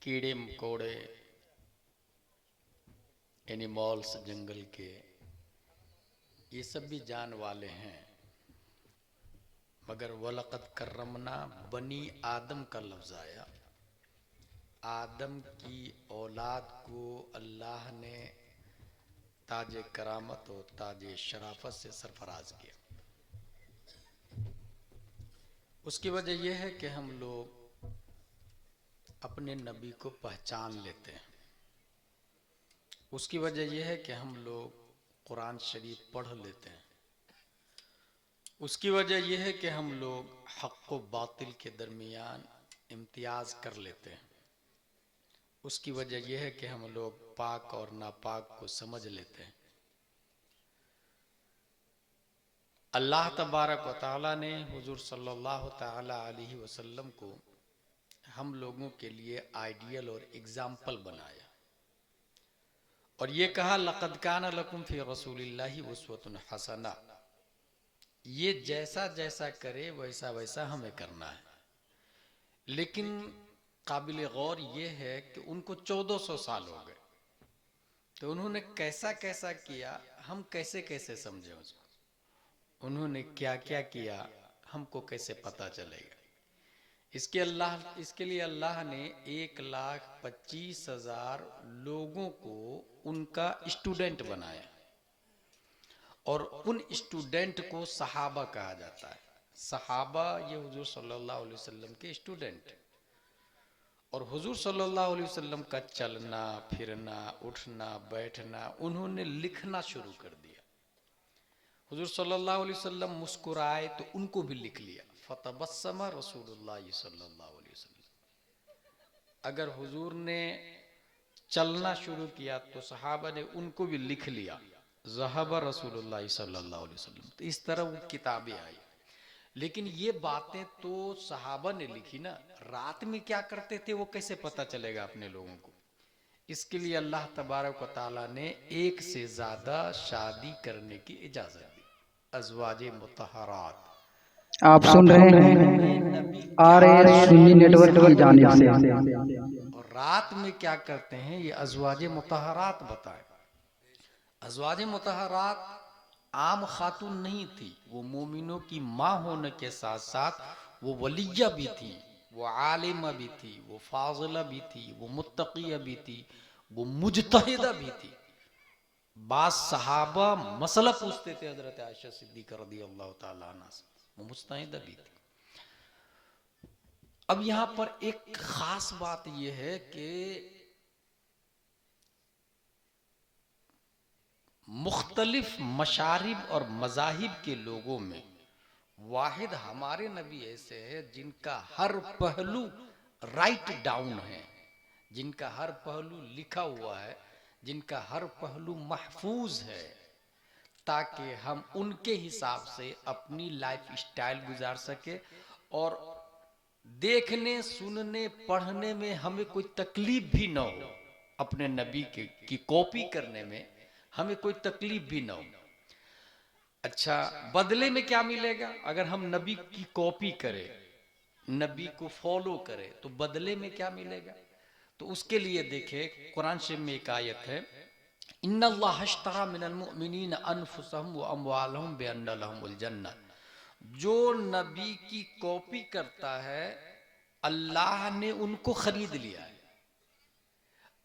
कीड़े मकोड़े, एनिमल्स जंगल के, ये सब भी जान वाले हैं। मगर वलक़द करमना बनी आदम का लफ्ज़ आया। आदम की औलाद को अल्लाह ने ताज करामत और ताज शराफत से सरफराज किया। उसकी वजह यह है कि हम लोग अपने नबी को पहचान लेते हैं। उसकी वजह यह है कि हम लोग कुरान शरीफ पढ़ लेते हैं। उसकी वजह यह है कि हम लोग हक़ व बातिल के दरमियान इम्तियाज़ कर लेते हैं। उसकी वजह यह है कि हम लोग पाक और नापाक को समझ लेते हैं। अल्लाह तबारक व तआला ने हुज़ूर सल्लल्लाहु तआला अलैहि वसल्लम को हम लोगों के लिए आइडियल और एग्जाम्पल बनाया और ये कहा लक़द कान लकुम फ़ी रसूलिल्लाहि उस्वतुन हसना। ये जैसा जैसा करे वैसा वैसा हमें करना है। लेकिन काबिल गौर ये है कि उनको 1400 साल हो गए, तो उन्होंने कैसा कैसा किया, हम कैसे कैसे समझें उसको। उन्होंने क्या क्या किया हमको कैसे पता चलेगा। इसके लिए अल्लाह ने 1,25,000 लोगों को उनका स्टूडेंट बनाया और उन स्टूडेंट को सहाबा कहा जाता है। सहाबा ये हुजूर सल्लल्लाहु अलैहि वसल्लम के स्टूडेंट, और हुजूर सल्लल्लाहु अलैहि वसल्लम का चलना फिरना उठना बैठना उन्होंने लिखना शुरू कर दिया। हुजूर सल्लल्लाहु अलैहि वसल्लम मुस्कुराए तो उनको भी लिख लिया, फतबस्सम रसूलुल्लाह सल्लल्लाहु अलैहि वसल्लम। अगर हुजूर ने चलना शुरू किया तो सहाबा ने उनको भी लिख लिया, ज़हब रसूलुल्लाह सल्लल्लाहु अलैहि वसल्लम। तो इस तरह वो किताबें आई। लेकिन ये बातें तो सहाबा ने लिखी ना, रात में क्या करते थे वो कैसे पता चलेगा अपने लोगों को। इसके लिए अल्लाह तबारक व तआला ने एक से ज्यादा शादी करने की इजाजत दी। अज़वाजे मुतहरात। आप सुन रहे अपने हैं नबी आर क्या एस सुन्नी शादी नेटवर्क की करते जानिब से। हैं और रात में क्या करते हैं, ये अज़वाजे मुतहरात बताए। अज़वाजे मुतहरात आम खातून नहीं थी, वो मोमिनों की माँ होने के साथ साथ वो वलिया भी थी, वो आलिमा भी थी, वो फाजिला भी थी, वो मुत्तकिया भी थी, वो मुजतहिदा भी थी। बास सहाबा मसला पूछते थे हजरत आयशा सिद्दीक़ा रज़ियल्लाहु ताला अन्हा से, वो मुजतहिदा भी थी। अब यहाँ पर एक खास बात यह है कि मुख्तलिफ मशारिब और मज़ाहिब के लोगों में वाहिद हमारे नबी ऐसे हैं जिनका हर पहलू राइट डाउन है, जिनका हर पहलू लिखा हुआ है, जिनका हर पहलू महफूज है, ताकि हम उनके हिसाब से अपनी लाइफ स्टाइल गुजार सके और देखने सुनने पढ़ने में हमें कोई तकलीफ भी ना हो। अपने नबी की कॉपी करने में हमें कोई तकलीफ भी ना हो। अच्छा, बदले में क्या मिलेगा अगर हम नबी की कॉपी करें, नबी को फॉलो करें, तो बदले में क्या मिलेगा। तो उसके लिए देखे कुरान शरीफ में एक आयत है, इन्नल्लाह अश्तरा मिनल मुमिनीन अनफुसहुम व अमवालहुम बिअन्ना लहुमुल जन्नह। जो नबी की कॉपी करता है अल्लाह ने उनको खरीद लिया है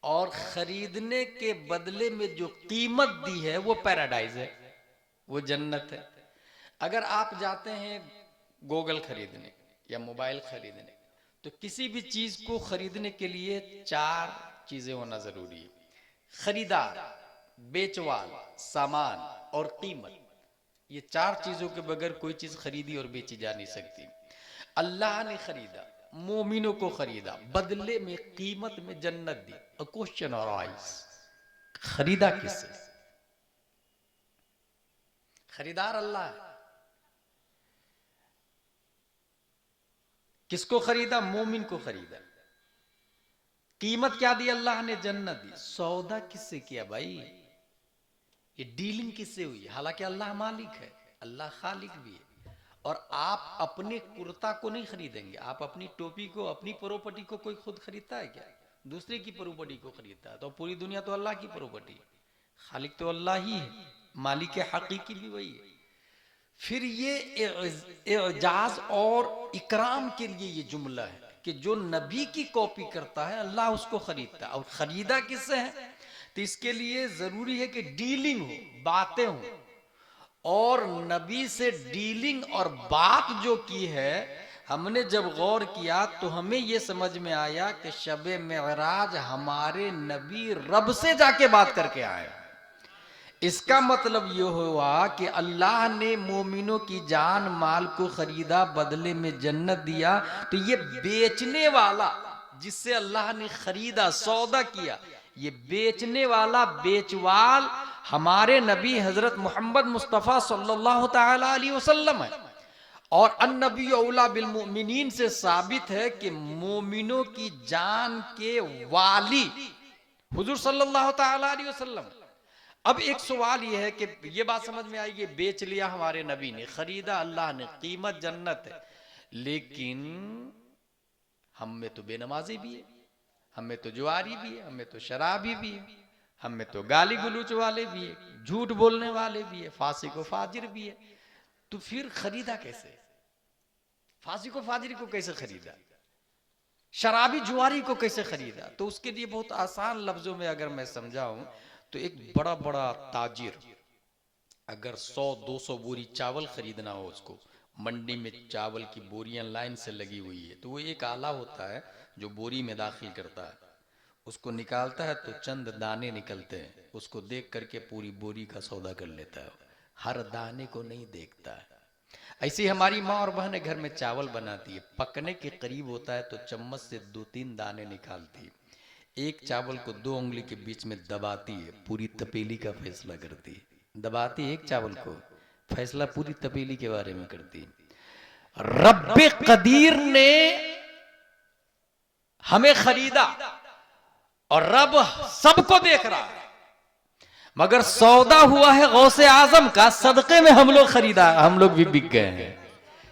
और खरीदने के बदले में जो कीमत दी है वो पैराडाइज है, वो जन्नत है। अगर आप जाते हैं गूगल खरीदने या मोबाइल खरीदने, तो किसी भी चीज को खरीदने के लिए 4 चीजें होना जरूरी है। खरीदार, बेचवाल, सामान और कीमत। ये 4 चीजों के बगैर कोई चीज खरीदी और बेची जा नहीं सकती। अल्लाह ने खरीदा, मोमिनों को खरीदा, बदले में कीमत में जन्नत दी। अ क्वेश्चन अराइज, खरीदा किससे? खरीदार अल्लाह है। किसको खरीदा? मोमिन को खरीदा। कीमत क्या दी? अल्लाह ने जन्नत दी। सौदा किससे किया भाई? ये डीलिंग किससे हुई? हालांकि अल्लाह मालिक है, अल्लाह खालिक भी है। और आप अपने कुर्ता को नहीं खरीदेंगे, आप अपनी टोपी को, अपनी प्रॉपर्टी को कोई खुद खरीदता है क्या? दूसरे की प्रॉपर्टी को खरीदता है। तो पूरी दुनिया तो अल्लाह की प्रॉपर्टी, खालिक तो अल्लाह ही है, मालिक हकीकी भी वही है। फिर ये एजाज और इकराम के लिए ये जुमला है कि जो नबी की कॉपी करता है अल्लाह उसको खरीदता है। और खरीदा किससे है? तो इसके लिए जरूरी है कि डीलिंग हो, बातें हो। और नबी से डीलिंग और बात जो की है, हमने जब गौर किया तो हमें यह समझ में आया कि शबे मेराज हमारे नबी रब से जाके बात करके आए। इसका मतलब यह हुआ कि अल्लाह ने मोमिनों की जान माल को खरीदा, बदले में जन्नत दिया। तो ये बेचने वाला जिससे अल्लाह ने खरीदा, सौदा किया, ये बेचने वाला बेचवाल हमारे नबी हजरत मोहम्मद मुस्तफ़ा सल्लल्लाहु ताला अलैहि वसल्लम है। और अन्नबी औला बिल मोमिनीन से साबित है कि मोमिनों की जान के वाली हुजूर सल्लल्लाहु ताला अलैहि वसल्लम। अब एक सवाल यह है कि ये बात समझ में आई कि बेच लिया हमारे नबी ने, खरीदा अल्लाह ने, कीमत जन्नत है। लेकिन हम में तो बेनमाजी भी है, हम में तो जुआरी भी है, हम में तो शराबी भी है, हम में तो गाली गलूच वाले भी है, झूठ बोलने वाले भी है, फासिक व फाजिर भी है। तो फिर खरीदा कैसे? फासिक व फाजिर को कैसे खरीदा? शराबी जुआरी को कैसे खरीदा? तो उसके लिए बहुत आसान लफ्जों में अगर मैं समझाऊं तो एक बड़ा बड़ा ताजिर अगर 100-200 बोरी चावल खरीदना हो, उसको मंडी में चावल की बोरियां लाइन से लगी हुई है, तो वो एक आला होता है जो बोरी में दाखिल करता है, उसको निकालता है तो चंद दाने निकलते हैं, उसको देख करके पूरी बोरी का सौदा कर लेता है, हर दाने को नहीं देखता है। ऐसी हमारी माँ और बहनें घर में चावल बनाती है, पकने के करीब होता है तो चम्मच से 2-3 दाने निकालती है, एक चावल को 2 उंगली के बीच में दबाती है, पूरी तपेली का फैसला करती है। दबाती है एक चावल को, फैसला पूरी तपेली के बारे में करती है। रब्बे कदीर ने हमें खरीदा और रब सबको देख रहा है, मगर सौदा हुआ है गौसे आजम का, सदके में हम लोग खरीदा, हम लोग भी बिक गए हैं।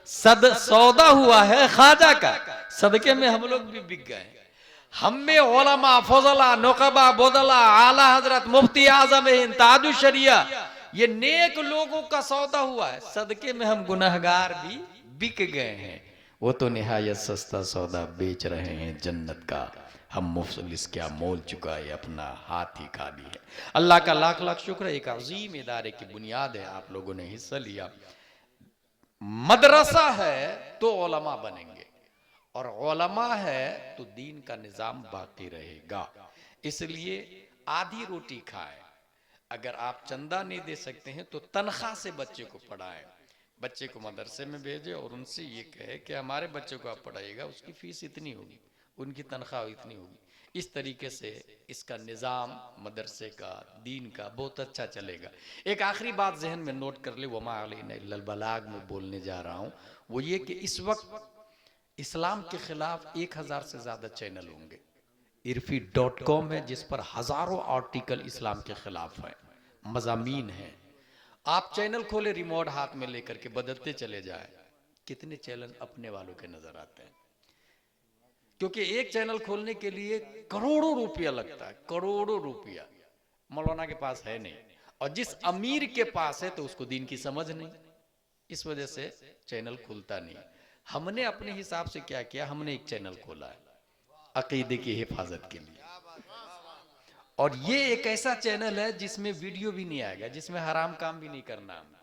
सौदा हुआ है ख्वाजा का, सदके में हम लोग भी बिक गए। हम में उलमा, फजला, नुकबा, बोदला, आला हजरत, मुफ्ती आजम हिंद, ताजु शरिया, ये नेक लोगों का सौदा हुआ है, सदके में हम गुनहगार भी बिक गए हैं। वो तो निहायत सस्ता सौदा बेच रहे हैं जन्नत का, हम मुफलिस क्या मोल चुकाए, अपना हाथ ही खाली है। अल्लाह का लाख लाख शुक्र है, एक अजीम इदारे की बुनियाद है, आप लोगों ने हिस्सा लिया। मदरसा है तो उलमा बनेंगे, और उलमा है तो दीन का निजाम बाकी रहेगा। इसलिए आधी रोटी खाएं, अगर आप चंदा नहीं दे सकते हैं तो तनख्वाह से बच्चे को पढ़ाएं, बच्चे को मदरसे में भेजें और उनसे ये कहे कि हमारे बच्चे को आप पढ़ाइएगा, उसकी फीस इतनी होगी, उनकी तनख्वाह इतनी होगी। इस तरीके से इसका निज़ाम मदरसे का, दीन का बहुत अच्छा चलेगा। एक आखिरी बात जहन में नोट कर ले, वमा अलैना इल्लल बलाग में बोलने जा रहा हूँ, वो ये कि इस वक्त इस्लाम के खिलाफ 1000 से ज्यादा चैनल होंगे। इरफी.com है जिस पर हजारों आर्टिकल इस्लाम के खिलाफ है, मजामीन है। आप चैनल खोले, रिमोट हाथ में लेकर के बदलते चले जाए, कितने चैनल अपने वालों के नजर आते हैं, क्योंकि एक चैनल खोलने के लिए करोड़ों रुपया लगता है, करोड़ों रुपया मौलाना के पास है नहीं, और जिस अमीर के पास है तो उसको दीन की समझ नहीं, इस वजह से चैनल खुलता नहीं। हमने अपने हिसाब से क्या किया, हमने एक चैनल खोला है अकीदे की हिफाजत के लिए, और ये एक ऐसा चैनल है जिसमें वीडियो भी नहीं आएगा, जिसमें हराम काम भी नहीं करना हम,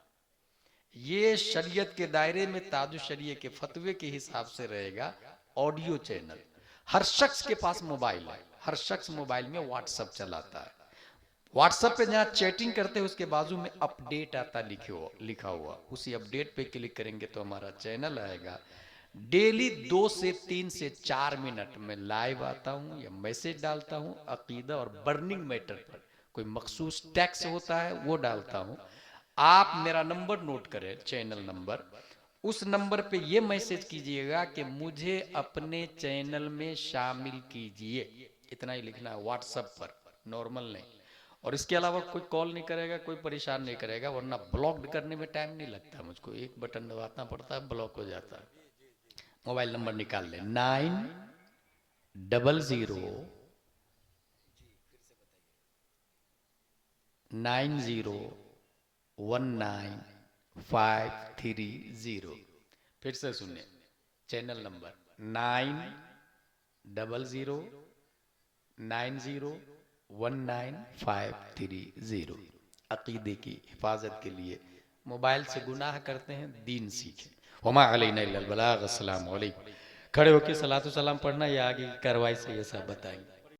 ये शरीयत के दायरे में ताजु शरीय के फतवे के हिसाब से रहेगा। ऑडियो चैनल, हर शख्स के पास मोबाइल है, हर शख्स मोबाइल में व्हाट्सएप चलाता है, व्हाट्सएप पे जहाँ चैटिंग करते हैं उसके बाजू में अपडेट आता लिखा हुआ, उसी अपडेट पे क्लिक करेंगे तो हमारा चैनल आएगा। डेली 2 से 3 से 4 मिनट में लाइव आता हूँ या मैसेज डालता हूँ अकीदा और बर्निंग मैटर पर, कोई मखसूस टैक्स होता है वो डालता हूँ। आप मेरा नंबर नोट करें, चैनल नंबर, उस नंबर पे ये मैसेज कीजिएगा कि मुझे अपने चैनल में शामिल कीजिए, इतना ही लिखना है व्हाट्सएप पर, नॉर्मल नहीं। और इसके अलावा कोई कॉल नहीं करेगा, कोई परेशान नहीं करेगा, वरना ब्लॉक करने में टाइम नहीं लगता मुझको, एक बटन दबाना पड़ता है, ब्लॉक हो जाता है। मोबाइल नंबर निकाल ले, 900 901953 फिर से सुनिए, चैनल नंबर 9019019530। अकीदे की हिफाजत के लिए मोबाइल से गुनाह करते हैं, दीन सीखें। वमा अलैना इल्लल बलाग। अस्सलाम वालेकुम। खड़े होकर सलातो सलाम पढ़ना या आगे की कार्रवाई से ये सब बताएंगे।